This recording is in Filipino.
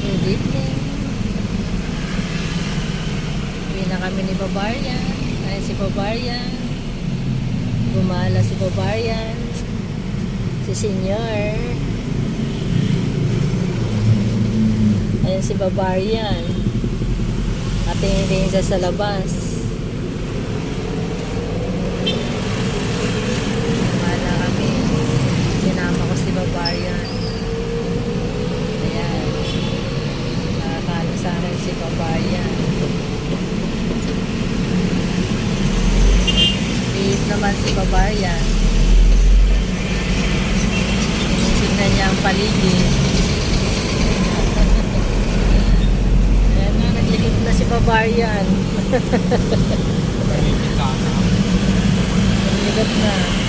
Good evening. Uwi na kami ni Barbarian. Ayan si Barbarian. Gumala si Barbarian. Si Senyor. Ayan si Barbarian. At tingin siya sa labas. Gumala kami. Sinama ko si Barbarian. Ayan. Nakakano sa akin si Barbarian. Bihis naman si Barbarian. Tingnan niya ang paligid. Ayan na, naglikit na si Barbarian. Naglikit na.